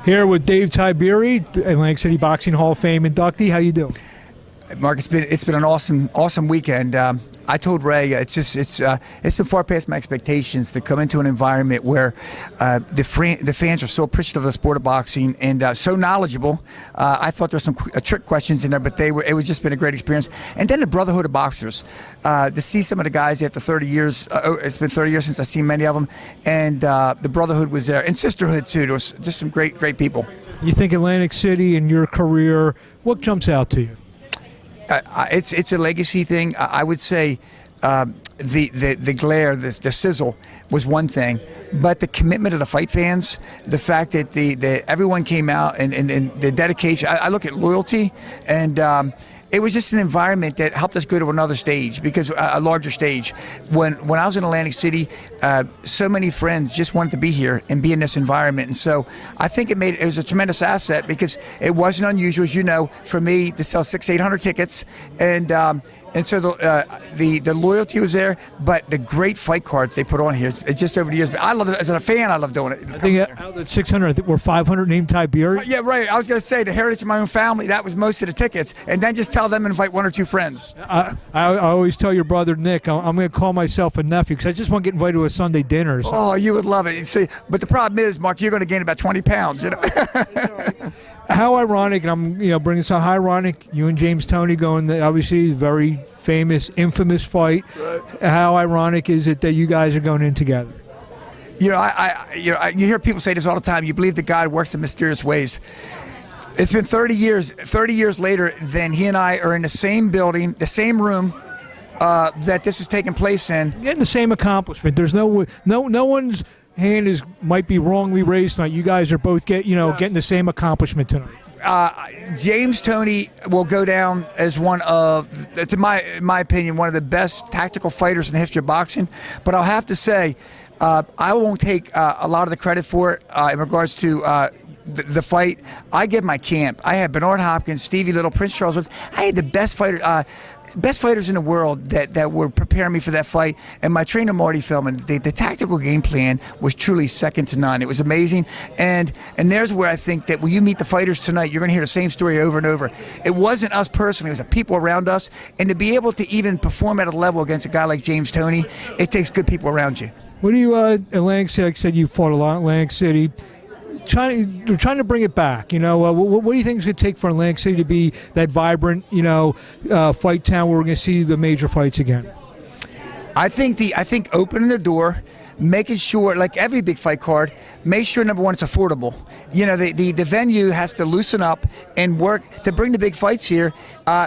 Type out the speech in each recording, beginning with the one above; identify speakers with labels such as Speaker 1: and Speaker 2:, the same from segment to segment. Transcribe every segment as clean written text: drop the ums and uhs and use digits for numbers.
Speaker 1: Here with Dave Tiberi, Atlantic City Boxing Hall of Fame inductee. How you doing?
Speaker 2: Mark, it's been an awesome weekend. I told Ray it's been far past my expectations to come into an environment where the fans are so appreciative of the sport of boxing and so knowledgeable. I thought there were some trick questions in there, but it was just been a great experience. And then the brotherhood of boxers, to see some of the guys after 30 years. It's been 30 years since I've seen many of them, and the brotherhood was there, and sisterhood too. There was just some great people.
Speaker 1: You think Atlantic City in your career, what jumps out to you?
Speaker 2: It's a legacy thing. I would say the glare, the sizzle was one thing, but the commitment of the fight fans, the fact that everyone came out and the dedication. I look at loyalty, and it was just an environment that helped us go to another stage, because a larger stage. When I was in Atlantic City, so many friends just wanted to be here and be in this environment, and so I think it was a tremendous asset, because it wasn't unusual, as you know, for me to sell 600-800 tickets, and so the loyalty was there, but the great fight cards they put on here, it's just over the years. But I love it as a fan. I love doing it.
Speaker 1: I think out of the 600, I think we're 500 named Tiberi.
Speaker 2: Yeah, right. I was going to say the heritage of my own family. That was most of the tickets, and then just tell them to invite one or two friends.
Speaker 1: I always tell your brother Nick, I'm going to call myself a nephew because I just want to get invited to a Sunday dinner. Or something.
Speaker 2: Oh, you would love it. See, but the problem is, Mark, you're going to gain about 20 pounds. You know.
Speaker 1: How ironic, and I'm bringing this up. How ironic, you and James Toney going, obviously very famous, infamous fight. Right. How ironic is it that you guys are going in together?
Speaker 2: You you hear people say this all the time. You believe that God works in mysterious ways. It's been 30 years. 30 years later, then he and I are in the same building, the same room that this is taking place in.
Speaker 1: Getting the same accomplishment. There's no one's hand might be wrongly raised tonight. You guys are both getting the same accomplishment tonight.
Speaker 2: James Toney will go down as one of, to my opinion, one of the best tactical fighters in the history of boxing. But I'll have to say, I won't take a lot of the credit for it in regards to the fight. I give my camp. I had Bernard Hopkins, Stevie Little, Prince Charles. I had the best fighters in the world that were preparing me for that fight. And my trainer Marty Feldman, the tactical game plan was truly second to none. It was amazing. And there's where I think that when you meet the fighters tonight, you're going to hear the same story over and over. It wasn't us personally; it was the people around us. And to be able to even perform at a level against a guy like James Toney, it takes good people around you.
Speaker 1: What do you, Atlantic City? Like I said, you fought a lot in Atlantic City. Trying to bring it back, what do you think it's going to take for Atlantic City to be that vibrant, fight town where we're going to see the major fights again?
Speaker 2: I think opening the door, making sure, like every big fight card, make sure number one it's affordable. The venue has to loosen up and work to bring the big fights here,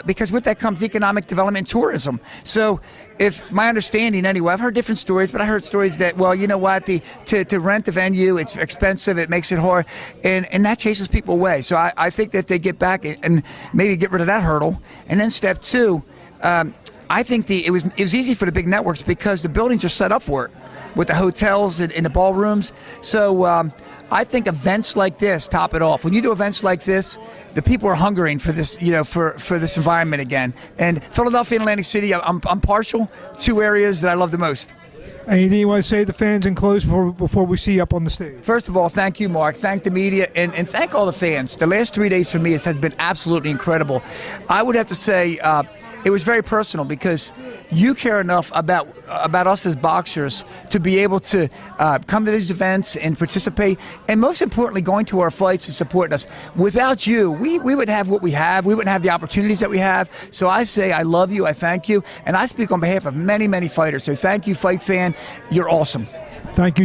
Speaker 2: because with that comes economic development and tourism. So, if my understanding anyway, I've heard different stories, but I heard stories that, well, you know what, to rent the venue, it's expensive, it makes it hard, and that chases people away. So I think that they get back and maybe get rid of that hurdle. And then step two, I think it was easy for the big networks because the buildings are set up for it, with the hotels and the ballrooms. So I think events like this top it off. When you do events like this, the people are hungering for this, for this environment again. And Philadelphia and Atlantic City, I'm partial. Two areas that I love the most.
Speaker 1: Anything you want to say to the fans in close before we see you up on the stage?
Speaker 2: First of all, thank you, Mark. Thank the media, and thank all the fans. The last 3 days for me has been absolutely incredible. I would have to say it was very personal, because you care enough about us as boxers to be able to come to these events and participate, and most importantly, going to our fights and supporting us. Without you, we would have what we have. We wouldn't have the opportunities that we have. So I say I love you, I thank you, and I speak on behalf of many, many fighters. So thank you, fight fan. You're awesome.
Speaker 1: Thank you.